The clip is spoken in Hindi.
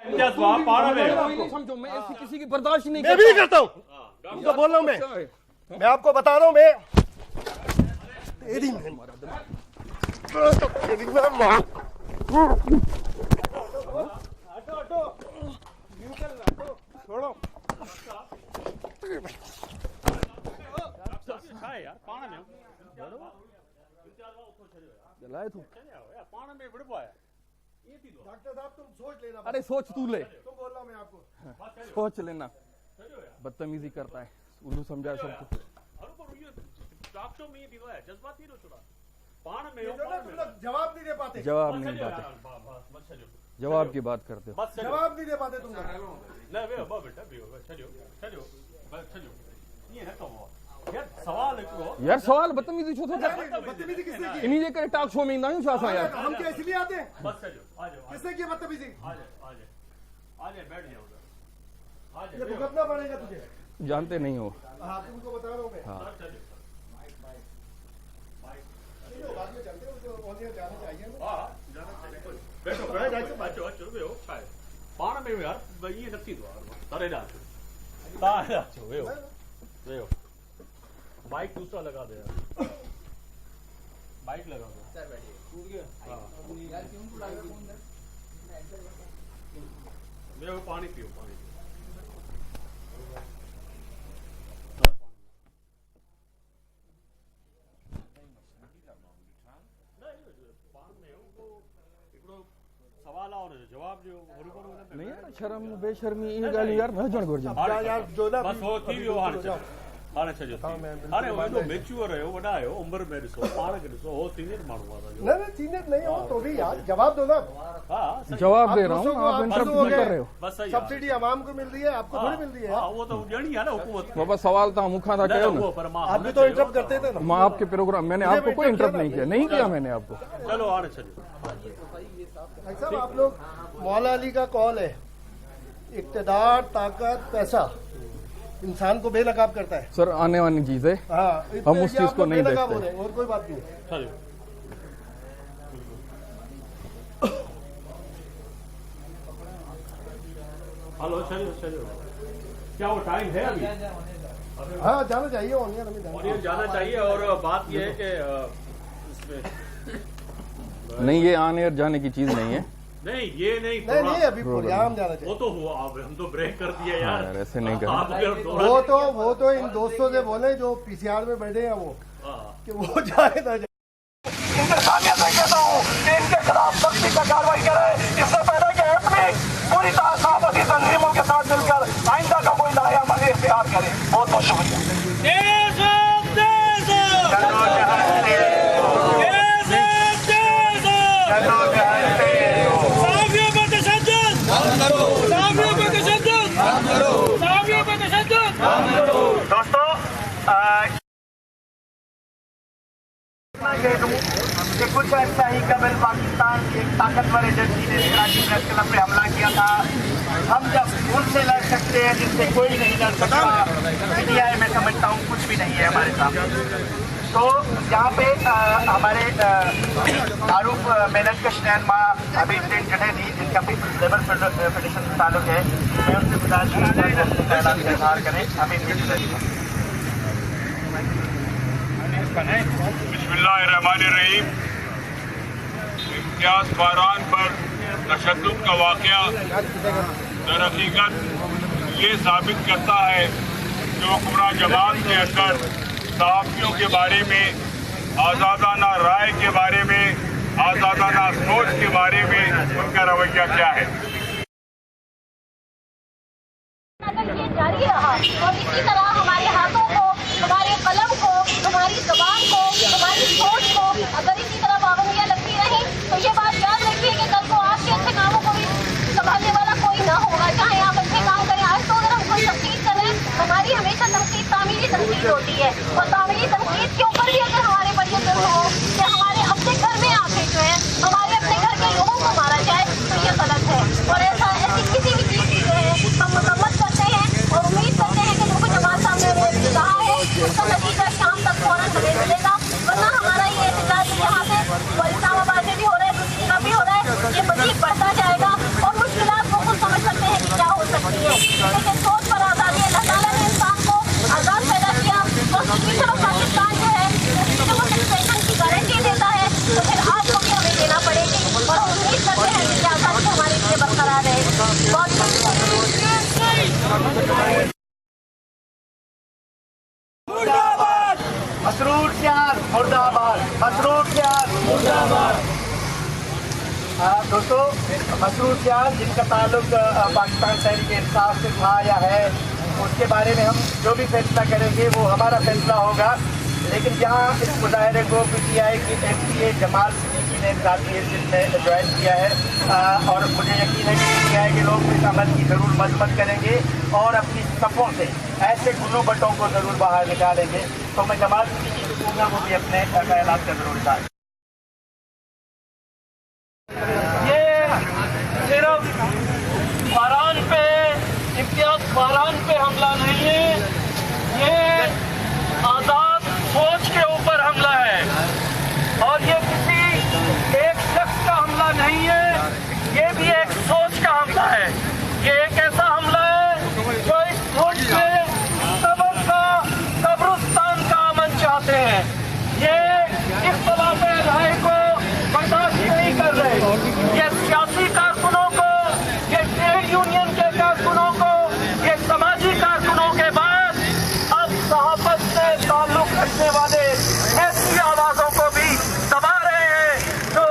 समझो, मैं ऐसी किसी की बर्दाश्त नहीं मैं भी नहीं करता हूँ। तो बोल रहा हूँ मैं आपको बता रहा हूँ मैं तेरी छोड़ो जलाए तू डॉक्टर साहब तुम सोच लेना। अरे सोच तू ले, तुम बोल रहा हूँ मैं आपको सोच लेना। बदतमीजी करता है, उर्दू समझा सबको। जवाब नहीं दे पाते, जवाब नहीं पाते, जवाब की बात करते हो। जवाब नहीं दे पाते तुम। यार सवाल बदतमीजी छो तो बदतमीजी किसने की? इन्हीं जे करे टॉक शो में इंदा आहियूं छा यार। हम क्या इसलिए आते हैं? किसने की बदतमीजी? ये भुगतना पड़ेगा तुझे। जानते नहीं हो। हाँ तुमको बता रहा हूँ मैं। हाँ बाद में चलते हैं, उसको जाना चाहिए ना। पाण में यार ये नक्की दो तारे ना बाइक दूसरा लगा दे यार, बाइक लगा दो सर बैठिए टूट गया यार क्यों टूटा मेरे पानी पियो पानी सवाल और जवाब जो नहीं यार शर्म बेशर्मी ये गाल यार न जण घुर्जन। यार जो ना बस हो थी वियो हाणे छजो हाणे वो मैच्योर है वडा है उम्र में ॾिसो पाण खे ॾिसो हो सीनियर माण्हू आहे ना सीनियर नहीं हो तो भी यार जवाब दो ना। हां जवाब दे रहा हूँ, आप इंटरप्ट नहीं कर रहे हो। बस सही सब्सिडी आवाम को मिल रही है, आपको थोड़ी मिल रही है। हां वो तो ॾियणी है ना हुकूमत बाबा सवाल था मुखा था कयो ना। आप भी तो इंटरप्ट करते थे ना। मैं आपके प्रोग्राम मैंने आपको कोई इंटरप्ट नहीं किया, नहीं किया मैंने आपको। चलो हाणे छजो साहब आप लोग मौला अली का कॉल है, इक्तदार ताकत पैसा इंसान को बेनकाब करता है। सर आने वाली चीज है, हाँ हम उस चीज को नहीं देखते। और कोई बात नहीं। चलो हेलो चलो चलो क्या वो टाइम है अभी? हाँ जाना चाहिए ऑनियन जाना चाहिए। और बात यह है कि इसमें नहीं ये आने और जाने की चीज नहीं है। नहीं ये नहीं नहीं अभी प्रोग्राम जाना चाहिए। वो तो हुआ अब हम तो ब्रेक कर दिए यार। ऐसे नहीं कर। वो तो इन दोस्तों से बोले जो पीसीआर में बैठे हैं वो कि वो जाए ना जाए। कहता हूँ कि इनके खिलाफ सख्ती से कार्रवाई करे। इससे पहले कि एपी पूरी तरह तंजीमों के साथ मिलकर आइंदा का कोई नायामली इख्तियार करे। बहुत बहुत शुक्रिया। दोस्तों कि कुछ ऐसा ही कबल पाकिस्तान की एक ताकतवर एजेंसी ने कराची प्रेस क्लब पे हमला किया था। हम जब उनसे लड़ सकते हैं जिनसे कोई नहीं लड़ सकता, मीडिया मैं समझता हूँ कुछ भी नहीं है हमारे सामने। तो यहाँ पे हमारे आरूफ मेहनतकश रहनुमा अभी जगह दी जिनका लेबर फेडरेशन से ताल्लुक है, मैं उनसे गुजारिश ऐलान का इजहार करें। हमें बिस्मिल्लाहिर्रहमानिर्रहीम। इम्तियाज बारान पर तशद्दुद का वाक़या दर हकीकत ये साबित करता है कि हुक्मरान जमात के अंदर सहाफ़ियों के बारे में, आज़ादाना राय के बारे में, आज़ादाना सोच के बारे में उनका रवैया क्या है। अगर ये जारी रहा और इसी तरह हमारे हाथों को, हमारे कलम को, हमारी ज़बान को, हमारी सोच को अगर इसी तरह पाबंदियां लगती रहीं तो ये बात याद रखिए कि कल को आपके अच्छे कामों को भी संभालने वाला कोई ना होगा। चाहे आप अच्छे काम करें, आज तो अगर हम कोई तनकीद करें, हमारी हमेशा तनकीद तामीरी तनकीद होती है और तामीरी तनकीद के ऊपर भी अगर हमारे पर ये जुल्म हो कि हमारे अपने घर में आके जो है हमारे अपने घर के लोगों को मारा जाए तो ये गलत है। और मुर्दाबाद। मसरूर सियाल मुर्दाबाद। दोस्तों, मसरूर सियाल जिनका ताल्लुक पाकिस्तान तहरीक इंसाफ से था या है, उसके बारे में हम जो भी फैसला करेंगे वो हमारा फैसला होगा। लेकिन यहाँ इस मुजाहरे को PTI की MCA जमाल सिद्दीकी ने साथी हैसियत में ज्वाइन किया है और मुझे यकीन है कि PTI के लोग इस अमल की ज़रूर मजम्मत करेंगे और अपनी सफ़ों से ऐसे गुनों बटों को ज़रूर बाहर निकालेंगे। तो मैं जमाल सिद्दीकी को कहूँगा वो भी अपने ख्यालात का ज़रूर डालें। ये सिर्फ फरहान पे, इम्तियाज फरहान पे हमला नहीं है, ये आज़ाद सोच के ऊपर हमला है और ये किसी एक शख्स का हमला नहीं है, ये भी एक सोच का हमला है। ये एक ऐसा हमला है जो इस सोच में कब्र का, कब्रिस्तान का अमन चाहते हैं। ये इख्तिलाफ राय को बर्दाश्त नहीं कर रहे। ये सियासी कारकुनों को, ये ट्रेड यूनियन के कारकुनों को, ये समाजी कारकुनों के बाद अब सहाफत से ताल्लुक रखने वाले ऐसी आवाजों को भी दबा रहे हैं जो